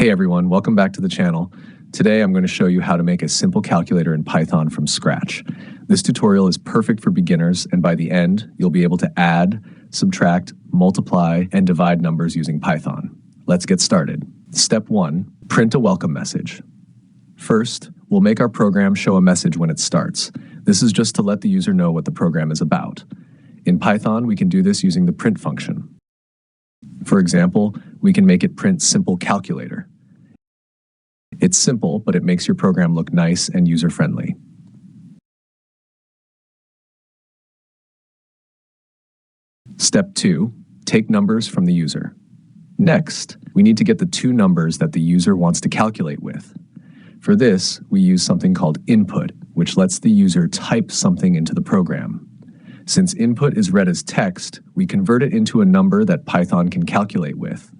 Hey everyone, welcome back to the channel. Today I'm going to show you how to make a simple calculator in Python from scratch. This tutorial is perfect for beginners, and by the end, you'll be able to add, subtract, multiply, and divide numbers using Python. Let's get started. Step 1. Print a welcome message. First, we'll make our program show a message when it starts. This is just to let the user know what the program is about. In Python, we can do this using the print function. For example, we can make it print simple calculator. It's simple, but it makes your program look nice and user-friendly. Step 2. Take numbers from the user. Next, we need to get the two numbers that the user wants to calculate with. For this, we use something called input, which lets the user type something into the program. Since input is read as text, we convert it into a number that Python can calculate with.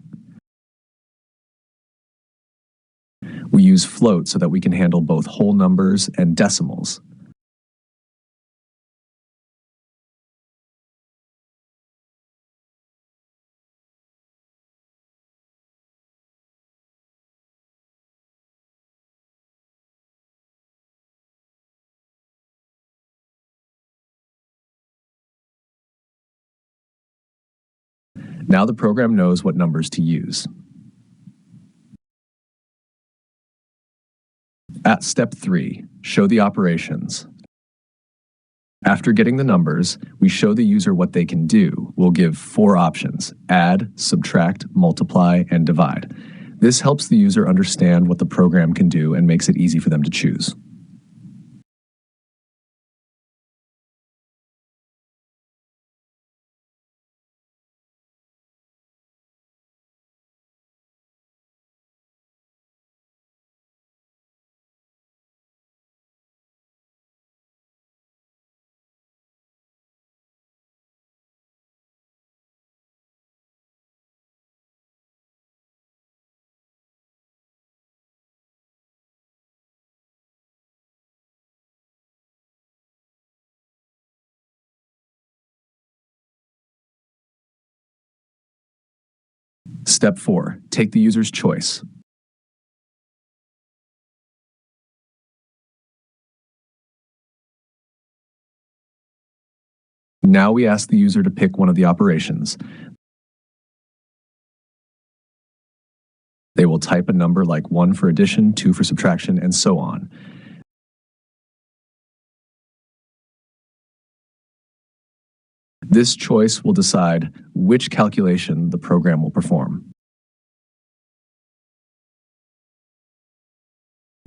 We use float so that we can handle both whole numbers and decimals. Now the program knows what numbers to use. At step 3, show the operations. After getting the numbers, we show the user what they can do. We'll give 4 options: add, subtract, multiply, and divide. This helps the user understand what the program can do and makes it easy for them to choose. Step 4. Take the user's choice. Now we ask the user to pick one of the operations. They will type a number like 1 for addition, 2 for subtraction, and so on. This choice will decide which calculation the program will perform.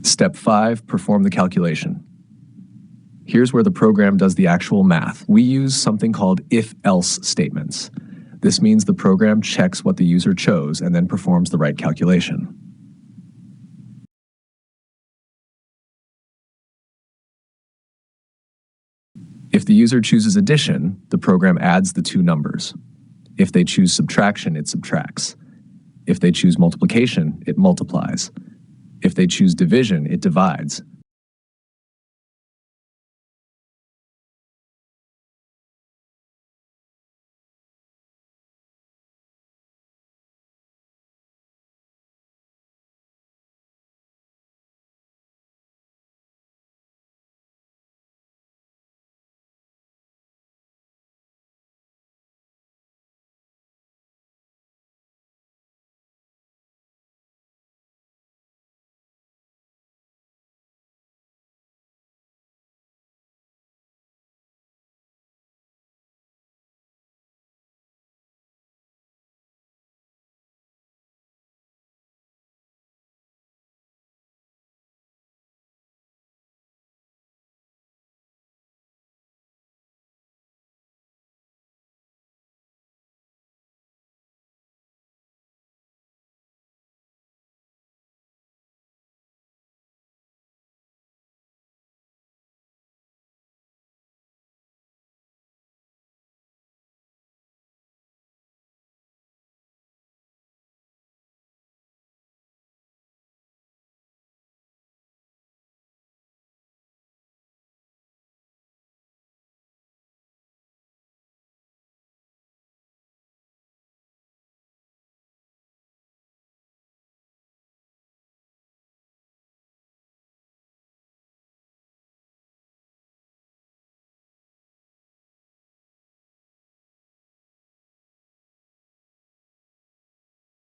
Step 5. Perform the calculation. Here's where the program does the actual math. We use something called if-else statements. This means the program checks what the user chose and then performs the right calculation. If the user chooses addition, the program adds the two numbers. If they choose subtraction, it subtracts. If they choose multiplication, it multiplies. If they choose division, it divides.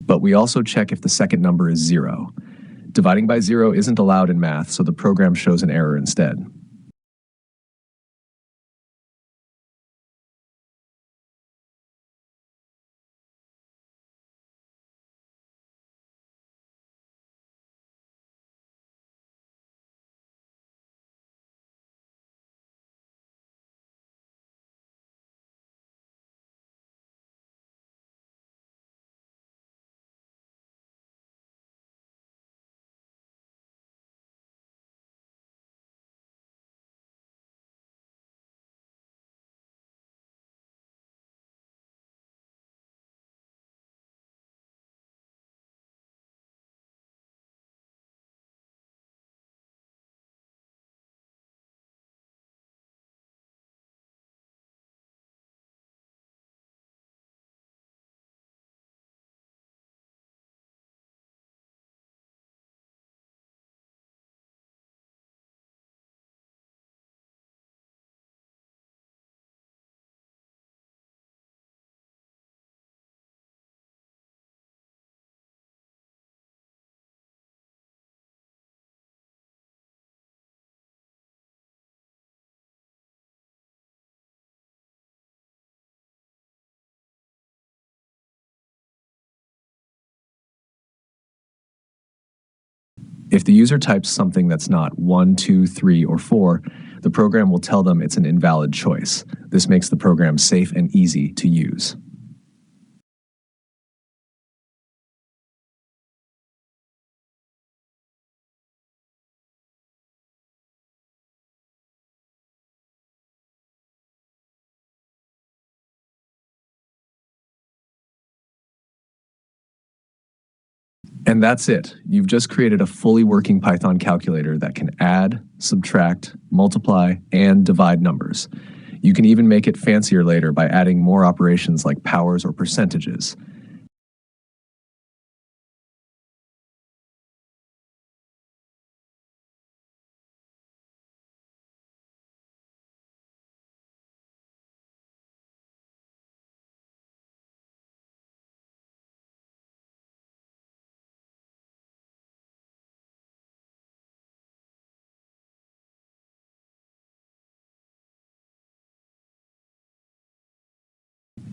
But we also check if the second number is 0. Dividing by 0 isn't allowed in math, so the program shows an error instead. If the user types something that's not 1, 2, 3, or 4, the program will tell them it's an invalid choice. This makes the program safe and easy to use. And that's it. You've just created a fully working Python calculator that can add, subtract, multiply, and divide numbers. You can even make it fancier later by adding more operations like powers or percentages.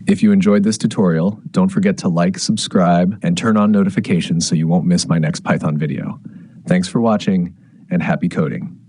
If you enjoyed this tutorial, don't forget to like, subscribe, and turn on notifications so you won't miss my next Python video. Thanks for watching, and happy coding.